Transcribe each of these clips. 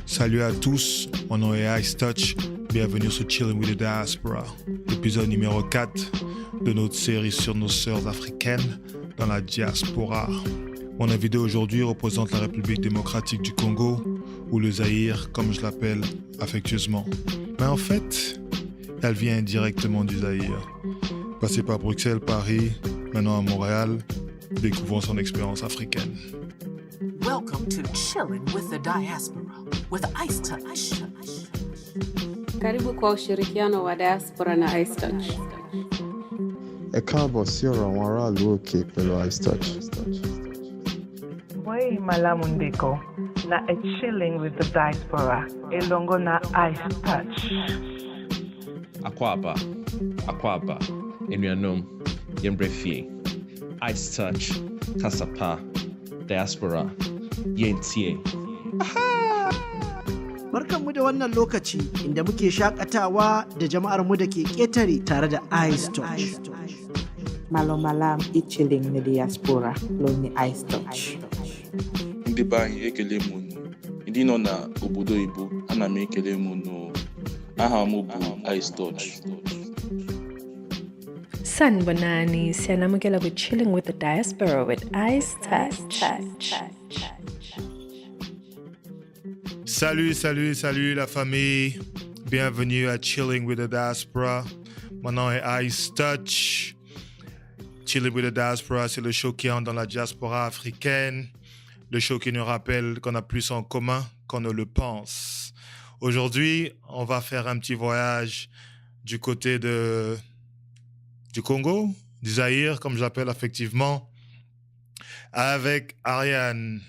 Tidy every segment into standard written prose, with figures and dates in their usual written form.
Salut à tous, mon nom est Ice Touch, bienvenue sur Chilling with the Diaspora, épisode numéro 4 de notre série sur nos sœurs africaines dans la diaspora. Mon invité aujourd'hui représente la République démocratique du Congo, ou le Zaïre comme je l'appelle affectueusement. Mais en fait, elle vient directement du Zaïre. Passée par Bruxelles, Paris, maintenant à Montréal, découvrons son expérience africaine. Welcome to Chilling with the Diaspora with Ice Touch. Karibu kwa ushirikiano wa diaspora na Ice Touch. Ẹ káàbọ̀ sí ọ̀rọ̀ àwọn aráàlú òkè pẹ̀lú Ice Touch. Moi Malamu Ndeko na Chilling with the Diaspora elongo na Ice Touch. Akwaba, Enuanom, Yembrefie, Ice Touch, Kasapa, Diaspora, Yentie. Barkanmu da wannan lokaci inda muke shakatawa da jama'ar mu da ke ƙetare tare da Ice Touch. Malo Malam Chilling with the Diaspora loni Ice Touch. Ndị be anyị ekele m unu. Ndị nọ na obodo Igbo ana m ekele m unu. Aha m bụ Ice Touch. Sanbonani, siyanamukela with Chilling with the Diaspora with Ice Touch. Salut la famille. Bienvenue à Chilling with the Diaspora. Mon nom est Ice Touch. Chilling with the Diaspora, c'est le show qui entre dans la diaspora africaine. Le show qui nous rappelle qu'on a plus en commun qu'on ne le pense. Aujourd'hui, on va faire un petit voyage du côté du Congo, du Zaïre, comme je l'appelle affectivement, avec Ariane.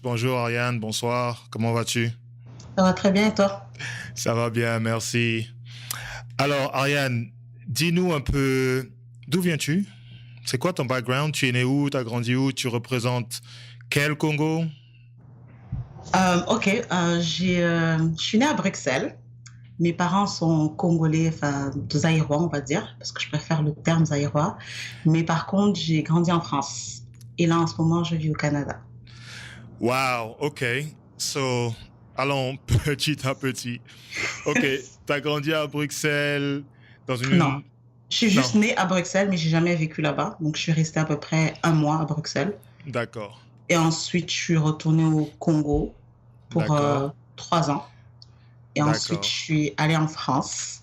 Bonjour Ariane, bonsoir, comment vas-tu? Ça va très bien et toi? Ça va bien, merci. Alors Ariane, dis-nous un peu, d'où viens-tu? C'est quoi ton background? Tu es né où? Tu as grandi où? Tu représentes quel Congo? Je suis née à Bruxelles. Mes parents sont congolais, enfin zaïrois on va dire, parce que je préfère le terme zaïrois. Mais par contre, j'ai grandi en France. Et là, en ce moment, je vis au Canada. Wow, OK. So, allons petit à petit. OK, tu as grandi à Bruxelles dans une... Non, je suis juste née à Bruxelles, mais j'ai jamais vécu là-bas. Donc, je suis restée à peu près 1 mois à Bruxelles. D'accord. Et ensuite, je suis retournée au Congo pour 3 ans. Et ensuite, je suis allée en France.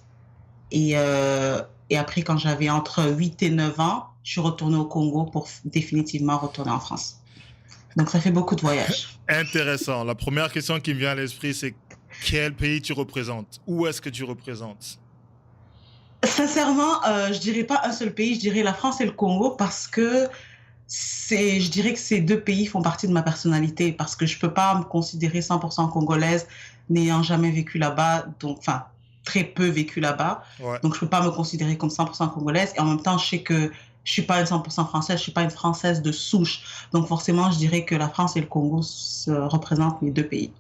Et après, quand j'avais entre 8 et 9 ans, je suis retournée au Congo pour définitivement retourner en France. Donc, ça fait beaucoup de voyages. Intéressant. La première question qui me vient à l'esprit, c'est quel pays tu représentes? Où est-ce que tu représentes? Sincèrement, je dirais pas un seul pays, je dirais la France et le Congo parce que je dirais que ces 2 pays font partie de ma personnalité parce que je peux pas me considérer 100% congolaise n'ayant jamais vécu là-bas, donc enfin très peu vécu là-bas. Ouais. Donc je peux pas me considérer comme 100% congolaise et en même temps je sais que je suis pas une 100% française, je suis pas une française de souche. Donc forcément, je dirais que la France et le Congo représentent les 2 pays.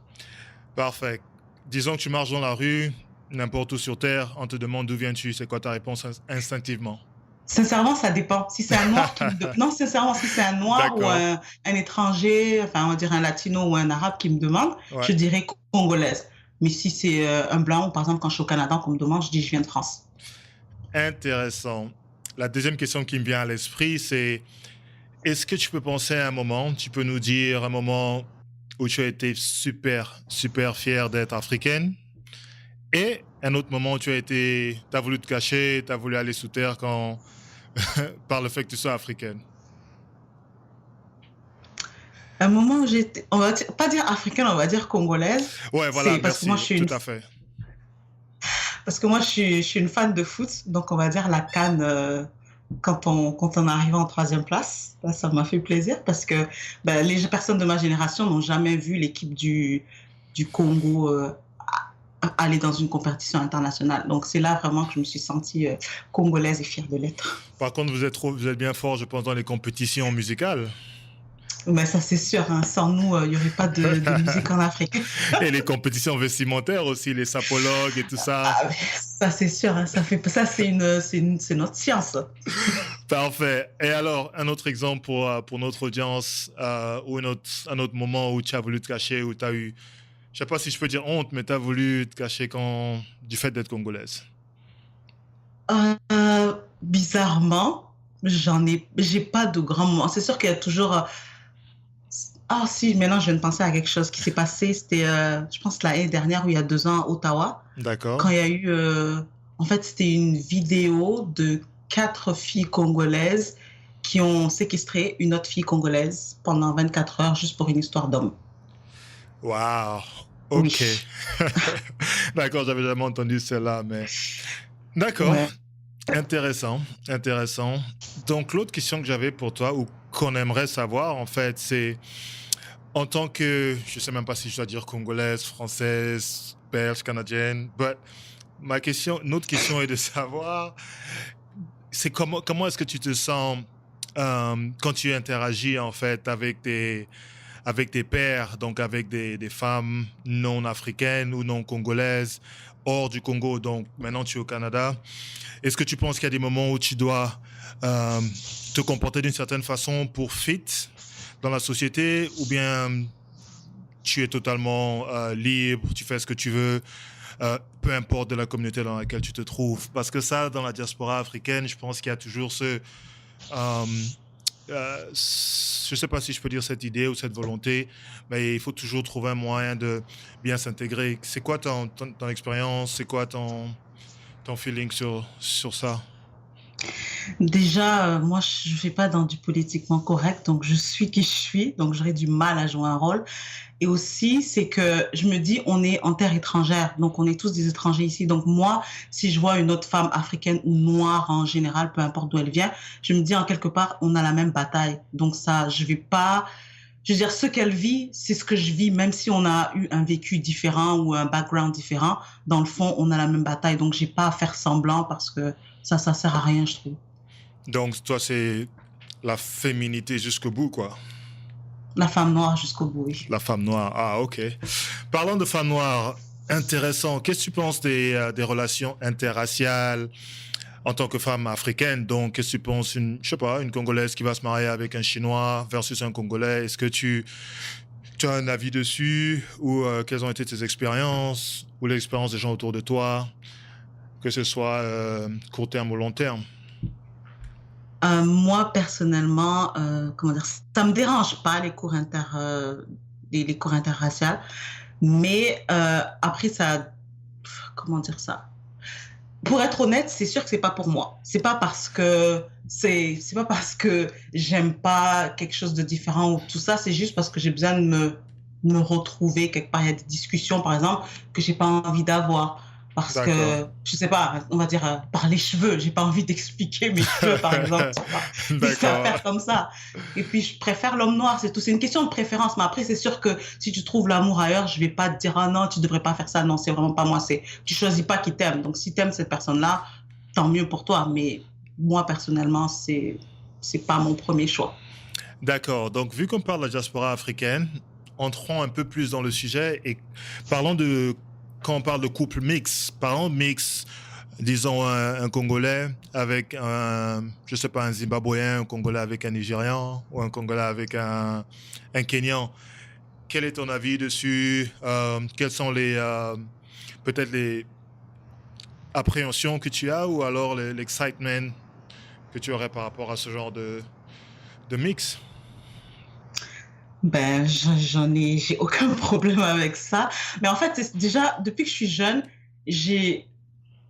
Parfait. Disons que tu marches dans la rue, n'importe où sur Terre, on te demande d'où viens-tu, c'est quoi ta réponse instinctivement? Sincèrement, ça dépend. Si c'est un noir qui me non, sincèrement, si c'est un noir ou un étranger, enfin on va dire un latino ou un arabe qui me demande, je dirais congolaise. Mais si c'est un blanc, ou par exemple quand je suis au Canada, qu'on me demande, je dis je viens de France. Intéressant. La deuxième question qui me vient à l'esprit, c'est est-ce que tu peux penser à un moment, tu peux nous dire un moment où tu as été super, super fière d'être africaine et un autre moment où tu as voulu te cacher, tu as voulu aller sous terre par le fait que tu sois africaine? Un moment où j'étais, on va pas dire africaine, on va dire congolaise. Ouais, voilà, merci, tout à fait. Parce que moi, je suis une fan de foot, donc on va dire la CAN, quand on arrive en 3e place, là, ça m'a fait plaisir parce que les personnes de ma génération n'ont jamais vu l'équipe du Congo aller dans une compétition internationale. Donc c'est là vraiment que je me suis sentie congolaise et fière de l'être. Par contre, vous êtes bien fort, je pense, dans les compétitions musicales. Mais ça c'est sûr, hein. Sans nous, il n'y aurait pas de musique en Afrique. Et les compétitions vestimentaires aussi, les sapologues et tout ça. Ça c'est sûr, hein. Ça c'est notre science. Parfait. Et alors, un autre exemple pour notre audience ou un autre moment où tu as voulu te cacher, où tu as eu, je sais pas si je peux dire honte, mais tu as voulu te cacher du fait d'être congolaise. Bizarrement, j'ai pas de grands moments. C'est sûr qu'il y a toujours. Ah si, maintenant je viens de penser à quelque chose qui s'est passé. C'était, je pense, l'année dernière ou il y a 2 ans à Ottawa. D'accord. Quand il y a eu, en fait, c'était une vidéo de 4 filles congolaises qui ont séquestré une autre fille congolaise pendant 24 heures juste pour une histoire d'homme. Waouh. Ok. Oui. D'accord, j'avais jamais entendu celle-là, mais d'accord. Ouais. Intéressant, intéressant. Donc l'autre question que j'avais pour toi ou qu'on aimerait savoir en fait, c'est en tant que, je sais même pas si je dois dire congolaise, française, belge, canadienne, but notre question est de savoir, c'est comment est-ce que tu te sens quand tu interagis en fait avec tes pairs, donc avec des femmes non africaines ou non congolaises, hors du Congo, donc maintenant tu es au Canada. Est-ce que tu penses qu'il y a des moments où tu dois te comporter d'une certaine façon pour fit dans la société, ou bien tu es totalement libre, tu fais ce que tu veux, peu importe de la communauté dans laquelle tu te trouves? Parce que ça, dans la diaspora africaine, je pense qu'il y a toujours je ne sais pas si je peux dire cette idée ou cette volonté, mais il faut toujours trouver un moyen de bien s'intégrer. C'est quoi ton expérience? C'est quoi ton feeling sur ça? Déjà, moi, je ne fais pas dans du politiquement correct, donc je suis qui je suis, donc j'aurais du mal à jouer un rôle. Et aussi, c'est que je me dis, on est en terre étrangère, donc on est tous des étrangers ici. Donc moi, si je vois une autre femme africaine ou noire en général, peu importe d'où elle vient, je me dis en quelque part, on a la même bataille. Donc ça, je vais pas... Je veux dire, ce qu'elle vit, c'est ce que je vis, même si on a eu un vécu différent ou un background différent. Dans le fond, on a la même bataille, donc j'ai pas à faire semblant parce que ça sert à rien, je trouve. Donc, toi, c'est la féminité jusqu'au bout, quoi. La femme noire jusqu'au bout, oui. La femme noire, ah, ok. Parlant de femme noire, intéressant. Qu'est-ce que tu penses des relations interraciales en tant que femme africaine? Donc, qu'est-ce que tu penses, je sais pas, une Congolaise qui va se marier avec un Chinois versus un Congolais? Est-ce que tu as un avis dessus? Ou quelles ont été tes expériences? Ou l'expérience des gens autour de toi? Que ce soit court terme ou long terme? Moi, personnellement, comment dire, ça me dérange pas les cours interraciales, mais après ça, comment dire ça? Pour être honnête, c'est sûr que c'est pas pour moi. C'est pas parce que j'aime pas quelque chose de différent ou tout ça. C'est juste parce que j'ai besoin de me retrouver quelque part. Il y a des discussions, par exemple, que j'ai pas envie d'avoir. Parce que, je sais pas, on va dire par les cheveux. J'ai pas envie d'expliquer mes cheveux, par exemple. Des affaires comme ça. Et puis, je préfère l'homme noir, c'est tout. C'est une question de préférence. Mais après, c'est sûr que si tu trouves l'amour ailleurs, je vais pas te dire, ah non, tu devrais pas faire ça. Non, c'est vraiment pas moi. Tu choisis pas qui t'aime. Donc, si t'aimes cette personne-là, tant mieux pour toi. Mais moi, personnellement, c'est pas mon premier choix. D'accord. Donc, vu qu'on parle de la diaspora africaine, entrons un peu plus dans le sujet et parlons quand on parle de couple mix, parlons mix, disons un Congolais avec je sais pas, un Zimbabwéen, un Congolais avec un Nigérian ou un Congolais avec un Kenyan. Quel est ton avis dessus? Quelles sont peut-être les appréhensions que tu as ou alors l'excitement que tu aurais par rapport à ce genre de mix? Ben, j'ai aucun problème avec ça. Mais en fait, déjà, depuis que je suis jeune, j'ai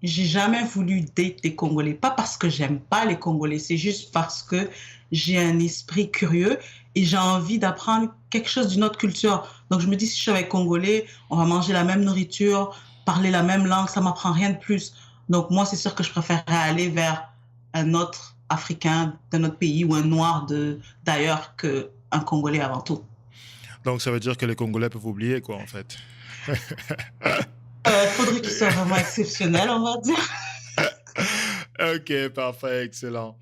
jamais voulu date des Congolais. Pas parce que j'aime pas les Congolais, c'est juste parce que j'ai un esprit curieux et j'ai envie d'apprendre quelque chose d'une autre culture. Donc, je me dis, si je suis avec Congolais, on va manger la même nourriture, parler la même langue, ça m'apprend rien de plus. Donc, moi, c'est sûr que je préférerais aller vers un autre Africain d'un autre pays ou un Noir d'ailleurs qu'un Congolais avant tout. Donc, ça veut dire que les Congolais peuvent oublier, quoi, en fait. Faudrait qu'ils soient vraiment exceptionnels, on va dire. Ok, parfait, excellent.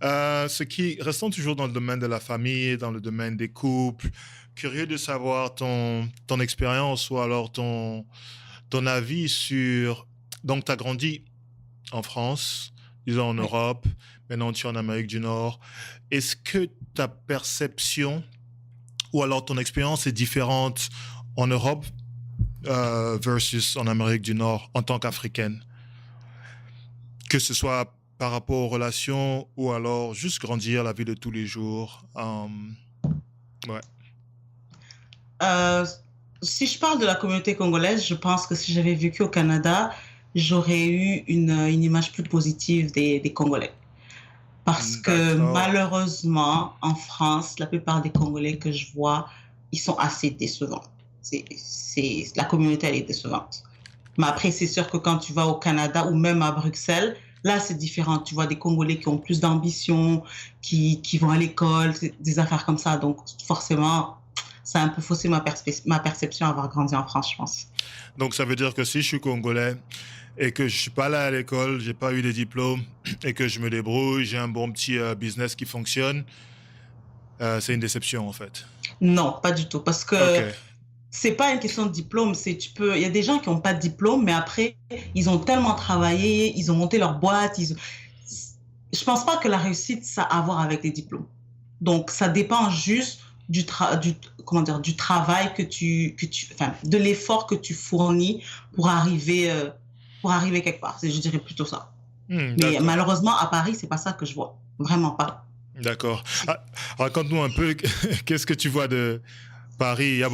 Restons toujours dans le domaine de la famille, dans le domaine des couples. Curieux de savoir ton expérience ou alors ton avis sur... Donc, tu as grandi en France, disons en Europe, maintenant tu es en Amérique du Nord. Est-ce que ta perception ou alors ton expérience est différente en Europe versus en Amérique du Nord en tant qu'Africaine? Que ce soit par rapport aux relations ou alors juste grandir la vie de tous les jours. Ouais. Si je parle de la communauté congolaise, je pense que si j'avais vécu au Canada, j'aurais eu une image plus positive des Congolais. Parce que malheureusement, en France, la plupart des Congolais que je vois, ils sont assez décevants. La communauté, elle est décevante. Mais après, c'est sûr que quand tu vas au Canada ou même à Bruxelles, là, c'est différent. Tu vois des Congolais qui ont plus d'ambition, qui vont à l'école, des affaires comme ça. Donc, forcément, ça a un peu faussé ma perception d'avoir grandi en France, je pense. Donc, ça veut dire que si je suis Congolais et que je ne suis pas là à l'école, je n'ai pas eu des diplômes et que je me débrouille, j'ai un bon petit business qui fonctionne, c'est une déception, en fait. Non, pas du tout. Parce que c'est pas une question de diplôme. Il y a des gens qui n'ont pas de diplôme, mais après, ils ont tellement travaillé, ils ont monté leur boîte. Je pense pas que la réussite, ça a à voir avec les diplômes. Donc, ça dépend juste du travail de l'effort que tu fournis pour arriver quelque part. Je dirais plutôt ça. Mais malheureusement, à Paris, c'est pas ça que je vois. Vraiment pas. D'accord. Raconte-nous un peu, qu'est-ce que tu vois de Paris? Il y a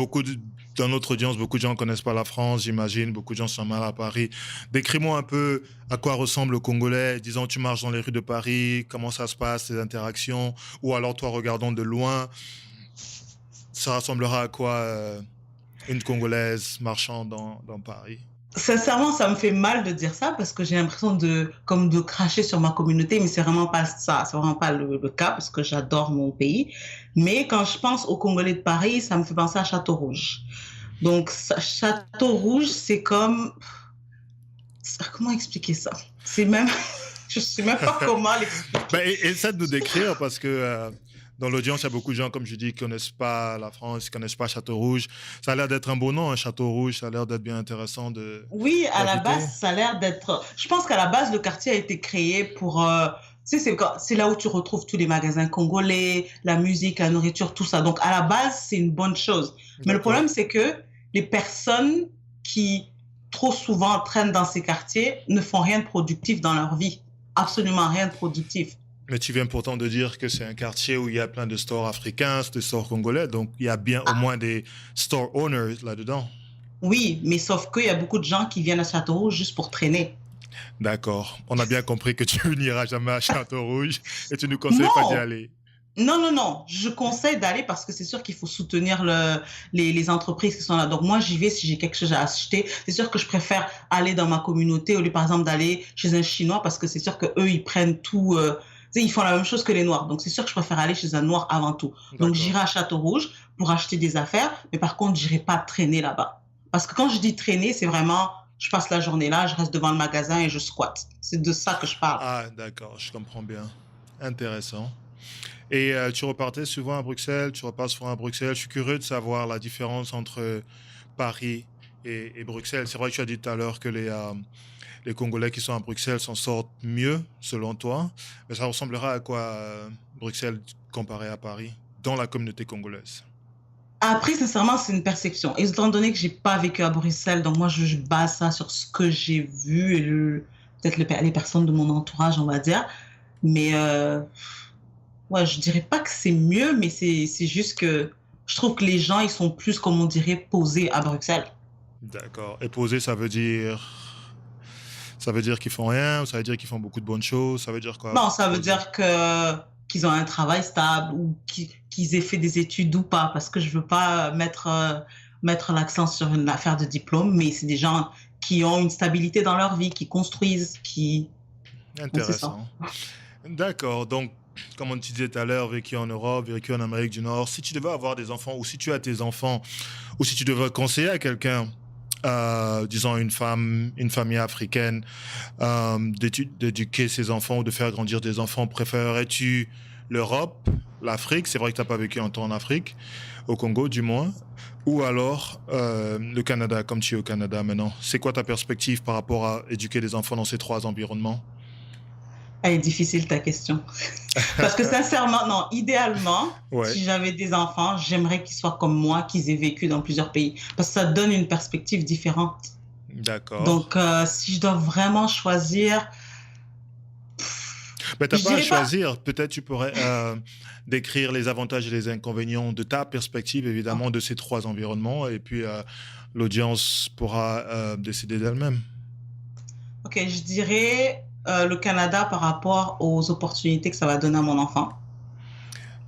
dans notre audience, beaucoup de gens ne connaissent pas la France, j'imagine. Beaucoup de gens sont mal à Paris. Décris-moi un peu à quoi ressemble le Congolais. Disons, tu marches dans les rues de Paris, comment ça se passe, tes interactions? Ou alors, toi, regardant de loin, ça ressemblera à quoi une Congolaise marchant dans Paris? Sincèrement, ça me fait mal de dire ça parce que j'ai l'impression de cracher sur ma communauté, mais c'est vraiment pas ça, c'est vraiment pas le cas parce que j'adore mon pays. Mais quand je pense aux Congolais de Paris, ça me fait penser à Château-Rouge. Donc, Château-Rouge, c'est comme... Comment expliquer ça? Je sais même pas comment l'expliquer. Essaie de nous décrire parce que... dans l'audience, il y a beaucoup de gens, comme je dis, qui ne connaissent pas la France, qui ne connaissent pas Château-Rouge. Ça a l'air d'être un beau nom, hein, Château-Rouge. Ça a l'air d'être bien intéressant de... Oui, à la base, ça a l'air d'être... Je pense qu'à la base, le quartier a été créé pour... Tu sais, c'est là où tu retrouves tous les magasins congolais, la musique, la nourriture, tout ça. Donc, à la base, c'est une bonne chose. Mais le problème, c'est que les personnes qui, trop souvent, traînent dans ces quartiers ne font rien de productif dans leur vie. Absolument rien de productif. Mais tu viens pourtant de dire que c'est un quartier où il y a plein de stores africains, de stores congolais, donc il y a bien au moins des store owners là-dedans. Oui, mais sauf qu'il y a beaucoup de gens qui viennent à Château-Rouge juste pour traîner. D'accord. On a bien compris que tu n'iras jamais à Château-Rouge et tu ne nous conseilles pas d'y aller. Non. Je conseille d'aller parce que c'est sûr qu'il faut soutenir les entreprises qui sont là. Donc moi, j'y vais si j'ai quelque chose à acheter. C'est sûr que je préfère aller dans ma communauté au lieu, par exemple, d'aller chez un Chinois parce que c'est sûr qu'eux, ils prennent tout... ils font la même chose que les Noirs. Donc, c'est sûr que je préfère aller chez un Noir avant tout. Donc, j'irai à Château-Rouge pour acheter des affaires. Mais par contre, je n'irai pas traîner là-bas. Parce que quand je dis traîner, c'est vraiment, je passe la journée là, je reste devant le magasin et je squatte. C'est de ça que je parle. Ah, d'accord. Je comprends bien. Intéressant. Et tu repartais souvent à Bruxelles, tu repasses souvent à Bruxelles. Je suis curieux de savoir la différence entre Paris et Bruxelles. C'est vrai que tu as dit tout à l'heure que les Congolais qui sont à Bruxelles s'en sortent mieux, selon toi. Mais ça ressemblera à quoi Bruxelles comparé à Paris, dans la communauté congolaise? Après, sincèrement, c'est une perception. Et étant donné que je n'ai pas vécu à Bruxelles, donc moi, je base ça sur ce que j'ai vu et peut-être les personnes de mon entourage, on va dire. Mais ouais, je ne dirais pas que c'est mieux, mais c'est juste que je trouve que les gens, ils sont plus, comme on dirait, posés à Bruxelles. D'accord. Et posés, ça veut dire qu'ils font rien, ou ça veut dire qu'ils font beaucoup de bonnes choses, ça veut dire quoi? Non, ça veut dire qu'ils ont un travail stable ou qu'ils aient fait des études ou pas, parce que je veux pas mettre l'accent sur une affaire de diplôme, mais c'est des gens qui ont une stabilité dans leur vie, qui construisent, qui... Intéressant. D'accord. Donc, comme on te disait tout à l'heure, vécu en Europe, vécu en Amérique du Nord, si tu devais avoir des enfants, ou si tu as tes enfants, ou si tu devais conseiller à quelqu'un, disons une famille africaine, d'éduquer ses enfants ou de faire grandir des enfants, préférerais-tu l'Europe, l'Afrique? C'est vrai que tu n'as pas vécu un temps en Afrique, au Congo du moins, ou alors le Canada, comme tu es au Canada maintenant. C'est quoi ta perspective par rapport à éduquer les enfants dans ces trois environnements? Elle est difficile ta question. Parce que sincèrement, non, idéalement, Ouais. si j'avais des enfants, j'aimerais qu'ils soient comme moi, qu'ils aient vécu dans plusieurs pays. Parce que ça donne une perspective différente. D'accord. Donc, si je dois vraiment choisir, Mais t'as je pas à dirais pas. choisir. Peut-être tu pourrais décrire les avantages et les inconvénients de ta perspective, évidemment, de ces 3 environnements. Et puis, l'audience pourra décider d'elle-même. Ok, je dirais le Canada par rapport aux opportunités que ça va donner à mon enfant.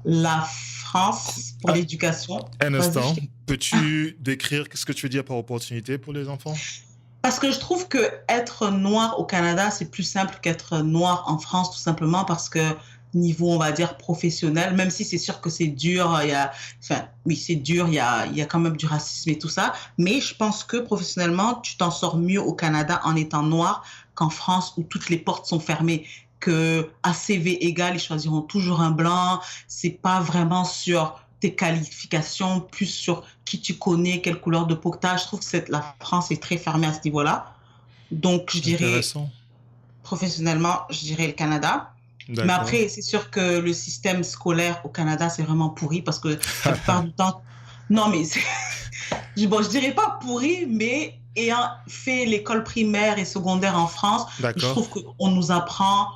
La France pour l'éducation. Un Vas-y, instant, je t'écoute. peux-tu décrire ce que tu veux dire par opportunité pour les enfants? Parce que je trouve que être noir au Canada, c'est plus simple qu'être noir en France, tout simplement parce que niveau, on va dire, professionnel, même si c'est sûr que c'est dur, oui, c'est dur, il y a quand même du racisme et tout ça, mais je pense que professionnellement, tu t'en sors mieux au Canada en étant noir qu'en France où toutes les portes sont fermées, que à CV égal, ils choisiront toujours un blanc, c'est pas vraiment sur tes qualifications, plus sur qui tu connais, quelle couleur de peau que tu as. Je trouve que la France est très fermée à ce niveau-là. Donc, je dirais, Intéressant. professionnellement, je dirais le Canada. Mais D'accord. après, c'est sûr que le système scolaire au Canada, c'est vraiment pourri parce que la plupart du temps... Non, mais bon, je dirais pas pourri, mais ayant fait l'école primaire et secondaire en France, je D'accord. trouve qu'on nous apprend...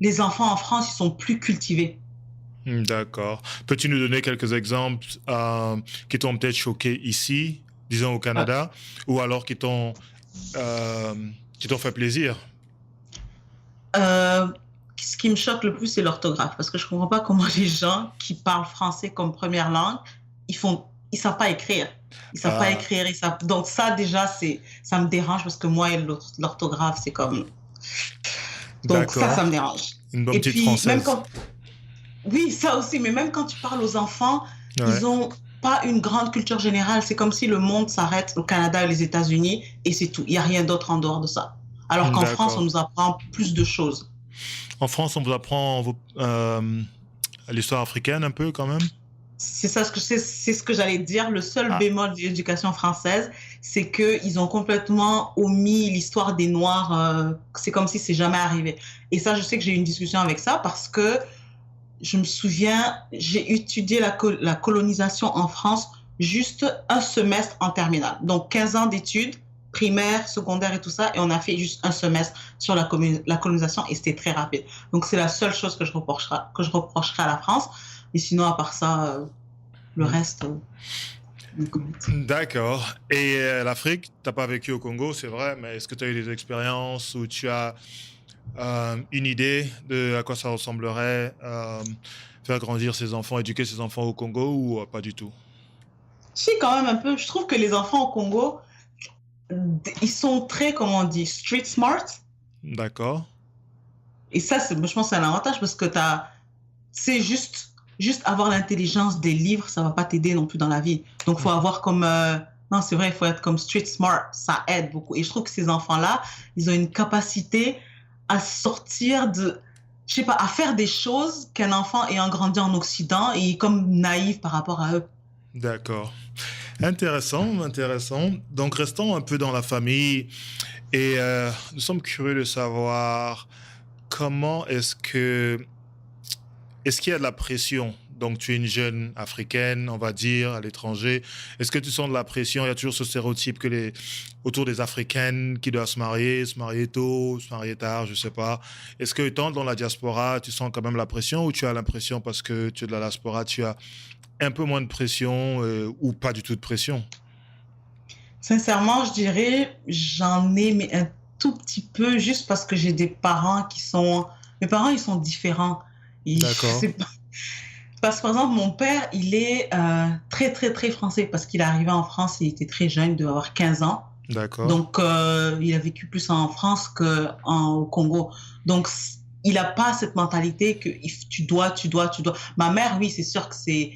Les enfants en France, ils sont plus cultivés. D'accord. Peux-tu nous donner quelques exemples qui t'ont peut-être choqué ici, disons au Canada, ou alors qui t'ont fait plaisir? Ce qui me choque le plus, c'est l'orthographe, parce que je comprends pas comment les gens qui parlent français comme première langue, ils savent pas écrire. Ils savent pas écrire, donc ça déjà, ça me dérange parce que moi et l'orthographe, c'est comme... Donc ça me dérange. Une bonne Et petite puis, française. même quand... Oui, ça aussi, mais même quand tu parles aux enfants, ils ont pas une grande culture générale. C'est comme si le monde s'arrête au Canada et les États-Unis et c'est tout. Il y a rien d'autre en dehors de ça. Alors qu'en France, on nous apprend plus de choses. En France, on vous apprend l'histoire africaine un peu quand même? C'est ce que j'allais dire. Le seul bémol de l'éducation française, c'est qu'ils ont complètement omis l'histoire des Noirs. C'est comme si c'est jamais arrivé. Et ça, je sais que j'ai eu une discussion avec ça parce que je me souviens, j'ai étudié la colonisation en France juste un semestre en terminale. Donc 15 ans d'études, primaire, secondaire et tout ça, et on a fait juste un semestre sur la colonisation et c'était très rapide. Donc c'est la seule chose que je reprocherai à la France. Et sinon, à part ça, le reste... D'accord. Et l'Afrique, tu n'as pas vécu au Congo, c'est vrai, mais est-ce que tu as eu des expériences où tu as une idée de à quoi ça ressemblerait faire grandir ses enfants, éduquer ses enfants au Congo ou pas du tout? Si, quand même un peu. Je trouve que les enfants au Congo, ils sont très, comment on dit, street smart. D'accord. Et ça, je pense que c'est un avantage parce que c'est juste avoir l'intelligence des livres, ça va pas t'aider non plus dans la vie. Donc, il faut avoir comme... non, c'est vrai, il faut être comme street smart. Ça aide beaucoup. Et je trouve que ces enfants-là, ils ont une capacité à sortir je sais pas, à faire des choses qu'un enfant ayant grandi en Occident est comme naïf par rapport à eux. D'accord. Intéressant. Donc, restons un peu dans la famille et nous sommes curieux de savoir comment est-ce qu'il y a de la pression? Donc, tu es une jeune africaine, on va dire, à l'étranger. Est-ce que tu sens de la pression? Il y a toujours ce stéréotype autour des Africaines qui doivent se marier tôt, se marier tard, je ne sais pas. Est-ce que, étant dans la diaspora, tu sens quand même la pression ou tu as l'impression, parce que tu es de la diaspora, tu as un peu moins de pression ou pas du tout de pression? Sincèrement, je dirais, j'en ai mais un tout petit peu, juste parce que j'ai des parents mes parents, ils sont différents. D'accord. Parce que, par exemple, mon père, il est très, très, très français parce qu'il est arrivé en France, il était très jeune, il devait avoir 15 ans. D'accord. Donc, il a vécu plus en France qu'au Congo. Donc, il n'a pas cette mentalité que tu dois. Ma mère, oui, c'est sûr que c'est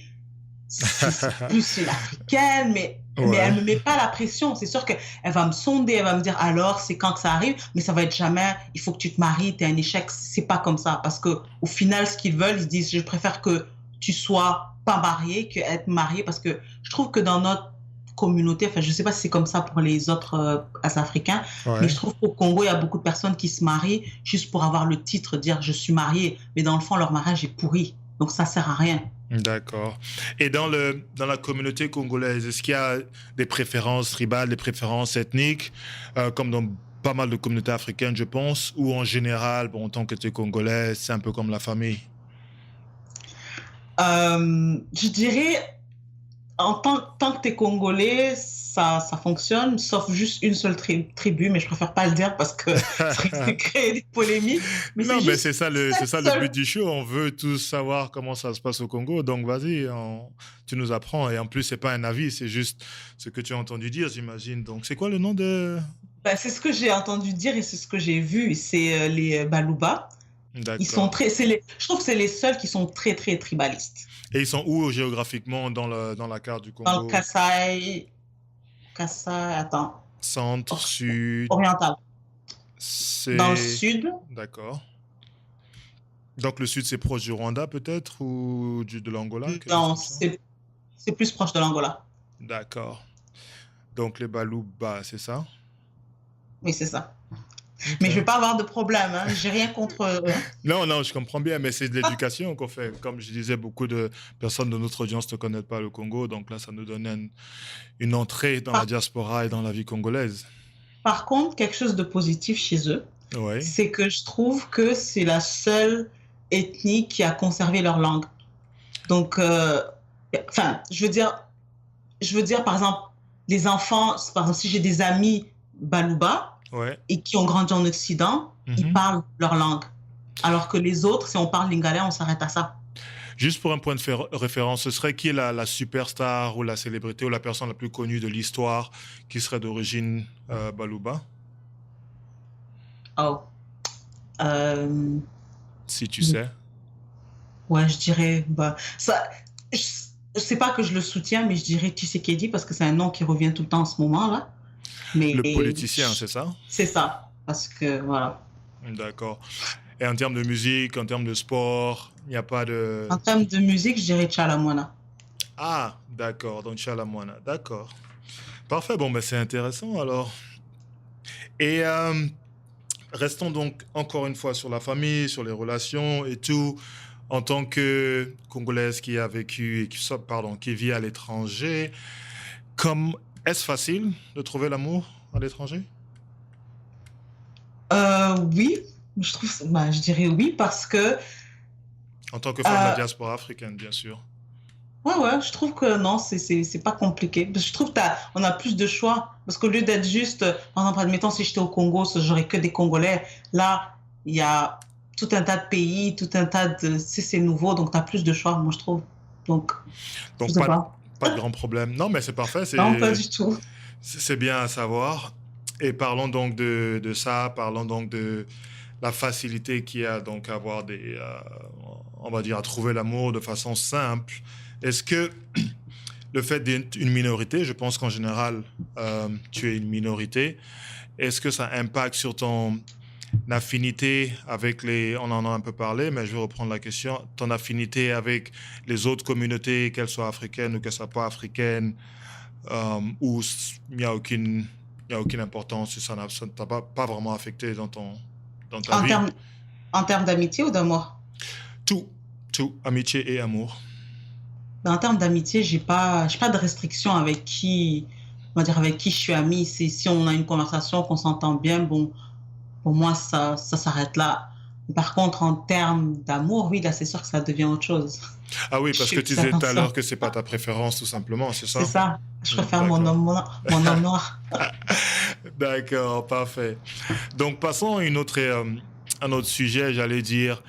plus une africaine, mais elle ne me met pas la pression. C'est sûr qu'elle va me sonder, elle va me dire alors, c'est quand que ça arrive, mais ça va être jamais, il faut que tu te maries, tu es un échec. C'est pas comme ça. Parce qu'au final, ce qu'ils veulent, ils disent, je préfère que tu sois pas marié qu'être marié, parce que je trouve que dans notre communauté. Enfin, je ne sais pas si c'est comme ça pour les autres Africains, Ouais. mais je trouve qu'au Congo, il y a beaucoup de personnes qui se marient juste pour avoir le titre, dire je suis mariée, mais dans le fond, leur mariage est pourri. Donc, ça ne sert à rien. D'accord. Et dans la communauté congolaise, est-ce qu'il y a des préférences tribales, des préférences ethniques, comme dans pas mal de communautés africaines, je pense, ou en général, bon, en tant que tu es congolais, c'est un peu comme la famille? Je dirais, tant que tu es Congolais, ça fonctionne, sauf juste une seule tribu, mais je préfère pas le dire parce que ça risque de créer des polémiques. Mais Non, c'est mais juste c'est ça le seule. but du show. On veut tous savoir comment ça se passe au Congo. Donc, vas-y, tu nous apprends. Et en plus, c'est pas un avis, c'est juste ce que tu as entendu dire, j'imagine. Donc, c'est quoi le nom de... Ben, c'est ce que j'ai entendu dire et c'est ce que j'ai vu. C'est les Baluba. Ils sont D'accord. je trouve que c'est les seuls qui sont très, très tribalistes. Et ils sont où géographiquement dans la carte du Dans le Congo? Kasaï, attends, Centre, sud, oriental. Dans le c'est... sud, D'accord. Donc, le sud, c'est proche du Rwanda, peut-être, ou de l'Angola, quelque chose non, comme ça? c'est plus proche de l'Angola. D'accord. Donc, les Balouba, c'est ça? Oui, c'est ça. Ok. Mais je vais pas avoir de problème, hein. J'ai rien contre eux. Non, non, je comprends bien, mais c'est de l'éducation qu'on fait. Comme je disais, beaucoup de personnes de notre audience ne connaissent pas le Congo, donc là, ça nous donne une entrée dans la diaspora et dans la vie congolaise. Par contre, quelque chose de positif chez eux, Oui, c'est que je trouve que c'est la seule ethnie qui a conservé leur langue. Donc, enfin, je veux dire, par exemple, les enfants, par exemple, si j'ai des amis Baluba ouais. et qui ont grandi en Occident, ils parlent leur langue. Alors que les autres, si on parle lingala, on s'arrête à ça. Juste pour un point de référence, ce serait qui est la superstar ou la célébrité ou la personne la plus connue de l'histoire qui serait d'origine Balouba, Oh. si tu sais? Ouais, je dirais, bah, ça, je sais pas que je le soutiens, mais je dirais Tshisekedi parce que c'est un nom qui revient tout le temps en ce moment-là. Mais Le politicien, c'est ça? c'est ça, parce que voilà. D'accord. Et en termes de musique, en termes de sport, il n'y a pas de... En termes de musique, je dirais Chalamwana. Ah, d'accord, donc Chalamwana, d'accord. Parfait, bon, ben c'est intéressant alors. Et restons donc encore une fois sur la famille, sur les relations et tout. En tant que Congolaise qui a vécu et qui vit à l'étranger, est-ce facile de trouver l'amour à l'étranger? Oui, je dirais oui parce que En tant que femme de la diaspora africaine, bien sûr. ouais, je trouve que non, c'est pas compliqué. Parce que je trouve on a plus de choix. Parce qu'au lieu d'être juste, par exemple, admettons, si j'étais au Congo, j'aurais que des Congolais. Là, il y a tout un tas de pays, tout un tas de... C'est nouveau, donc tu as plus de choix, moi, je trouve. Donc je sais pas. Pas de grand problème. Non, mais c'est parfait. Non, pas du tout. C'est bien à savoir. Et parlons donc de ça, parlons donc de la facilité qu'il y a donc à avoir on va dire, à trouver l'amour de façon simple. Est-ce que le fait d'être une minorité, je pense qu'en général, tu es une minorité, est-ce que ça impacte sur ton affinité avec on en a un peu parlé, mais je vais reprendre la question, ton affinité avec les autres communautés, qu'elles soient africaines ou qu'elles ne soient pas africaines, où il n'y a aucune importance, ça ne t'a pas vraiment affecté dans ta vie? En termes d'amitié ou d'amour? Tout, amitié et amour. Ben, en termes d'amitié, j'ai pas de restriction avec qui, on va dire, avec qui je suis amie. Si on a une conversation, qu'on s'entend bien, bon, pour moi, ça s'arrête là. Par contre, en termes d'amour, oui, là, c'est sûr que ça devient autre chose. Ah oui, parce que tu disais tout à l'heure que c'est pas ta préférence, tout simplement, c'est ça? C'est ça. Je préfère mon homme noir. D'accord, parfait. Donc, passons à un autre sujet, j'allais dire.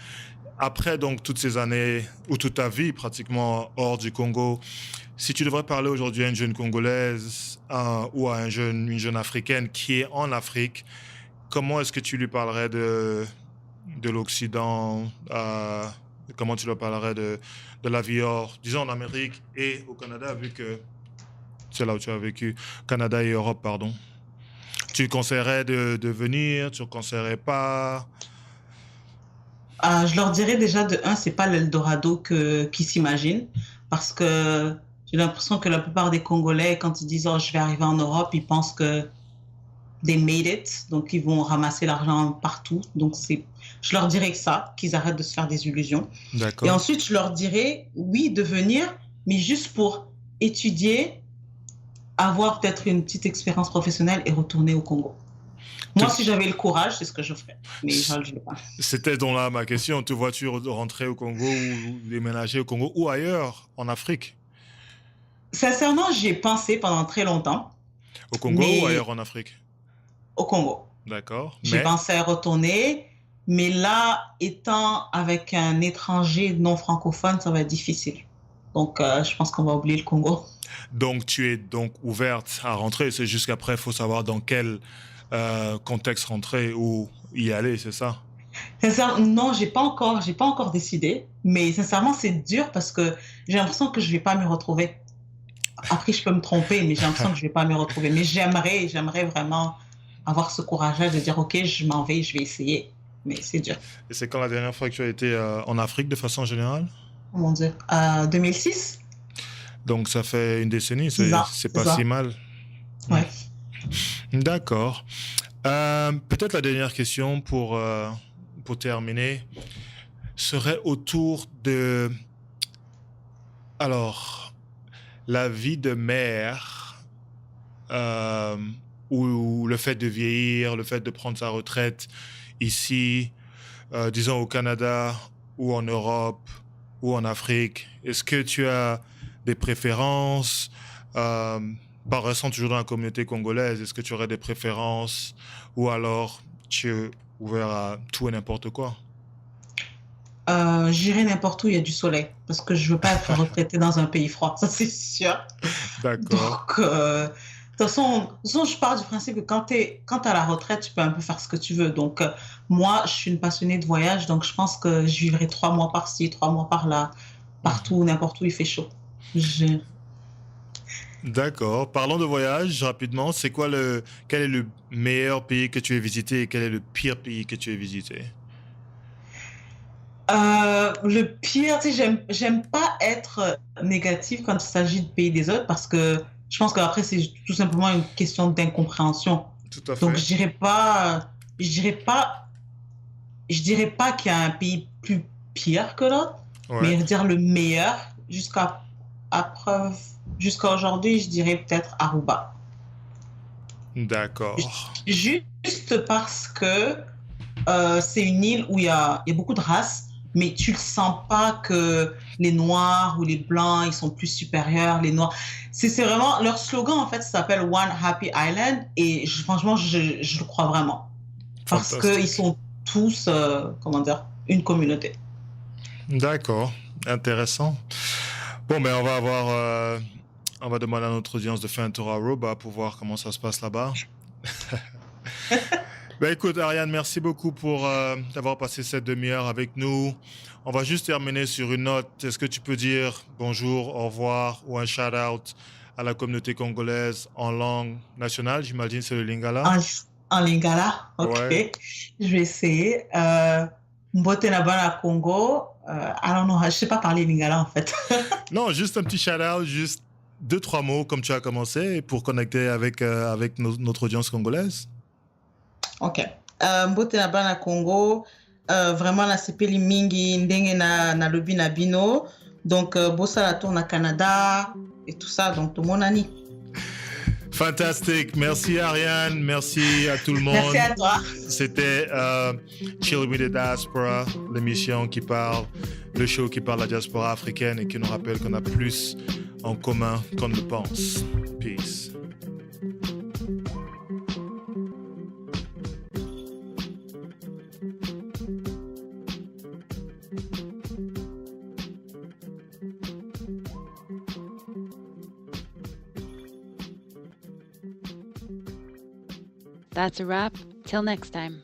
Après donc toutes ces années, ou toute ta vie pratiquement hors du Congo, si tu devrais parler aujourd'hui à une jeune Congolaise ou à une jeune Africaine qui est en Afrique, comment est-ce que tu lui parlerais de l'Occident? Comment tu leur parlerais de la vie disons en Amérique et au Canada, vu que c'est là où tu as vécu, Canada et Europe, pardon. Tu lui conseillerais de venir, tu ne conseillerais pas? Je leur dirais déjà, de un, c'est pas l'Eldorado qu'ils s'imaginent, parce que J'ai l'impression que la plupart des Congolais, quand ils disent oh, je vais arriver en Europe, ils pensent que they made it, donc ils vont ramasser l'argent partout. Donc je leur dirais que ça, qu'ils arrêtent de se faire des illusions. D'accord. Et ensuite, je leur dirais oui de venir, mais juste pour étudier, avoir peut-être une petite expérience professionnelle et retourner au Congo. Moi, si j'avais le courage, c'est ce que je ferais. Mais je ne le fais pas. C'était donc là ma question. Te vois-tu rentrer au Congo ou déménager au Congo ou ailleurs, en Afrique? Sincèrement, j'y ai pensé pendant très longtemps. Au Congo ou ailleurs en Afrique? Au Congo. D'accord. J'ai pensé à retourner, mais là, étant avec un étranger non francophone, ça va être difficile. Donc, je pense qu'on va oublier le Congo. Donc, tu es donc ouverte à rentrer. C'est juste qu'après, il faut savoir dans quel contexte rentrer ou y aller, c'est ça? Sincèrement, non, j'ai pas encore décidé. Mais sincèrement, c'est dur parce que j'ai l'impression que je vais pas me retrouver. Après, je peux me tromper, mais j'ai l'impression que je vais pas me retrouver. Mais j'aimerais vraiment avoir ce courage-là de dire, OK, je m'en vais, je vais essayer. Mais c'est dur. Et c'est quand la dernière fois que tu as été en Afrique de façon générale? Oh mon Dieu, 2006. Donc, ça fait une décennie, c'est pas si mal. Ouais. D'accord. Peut-être la dernière question pour terminer serait autour de... Alors, la vie de mère ou le fait de vieillir, le fait de prendre sa retraite ici, disons au Canada ou en Europe ou en Afrique. Est-ce que tu as des préférences paraissant toujours dans la communauté congolaise? Est-ce que tu aurais des préférences ou alors tu es ouvert à tout et n'importe quoi? J'irai n'importe où il y a du soleil parce que je veux pas être retraitée dans un pays froid, ça c'est sûr. D'accord. Donc, de toute façon, je pars du principe que quand t'es à la retraite, tu peux un peu faire ce que tu veux. Donc, moi, je suis une passionnée de voyage, donc je pense que je vivrai 3 mois par-ci, 3 mois par-là, partout, n'importe où il fait chaud. D'accord. Parlons de voyage rapidement. Quel est le meilleur pays que tu aies visité et quel est le pire pays que tu aies visité? Le pire, tu sais, j'aime pas être négative quand il s'agit de pays des autres parce que je pense qu'après, c'est tout simplement une question d'incompréhension. Tout à fait. Donc, je dirais pas qu'il y a un pays plus pire que l'autre, mais dire le meilleur jusqu'à aujourd'hui, je dirais peut-être Aruba. D'accord. Juste parce que c'est une île où il y a beaucoup de races, mais tu ne sens pas que les Noirs ou les Blancs, ils sont plus supérieurs, les Noirs. C'est vraiment, leur slogan, en fait, ça s'appelle One Happy Island, et franchement, je le crois vraiment. Parce qu'ils sont tous, une communauté. D'accord, intéressant. Bon, ben on va demander à notre audience de faire un tour à Aruba pour voir comment ça se passe là-bas. Ben écoute, Ariane, merci beaucoup pour d'avoir passé cette demi-heure avec nous. On va juste terminer sur une note. Est-ce que tu peux dire bonjour, au revoir ou un shout-out à la communauté congolaise en langue nationale? J'imagine c'est le Lingala. En Lingala, ok. Ouais. Je vais essayer. Mbote Nabana Congo. I don't know, je sais pas parler Lingala en fait. Non, juste un petit shout-out, juste 2-3 mots comme tu as commencé pour connecter avec notre audience congolaise. Ok. Mbote Nabana Congo. Vraiment la sepeli mingi ndenge na lobi na bino. Donc bossa la tourne à Canada et tout ça. Donc tout mon ami. Fantastique. Merci Ariane. Merci à tout le monde. Merci à toi. C'était Chilling with the Diaspora, l'émission qui parle, le show qui parle de la diaspora africaine et qui nous rappelle qu'on a plus en commun qu'on ne le pense. Peace. That's a wrap. Till next time.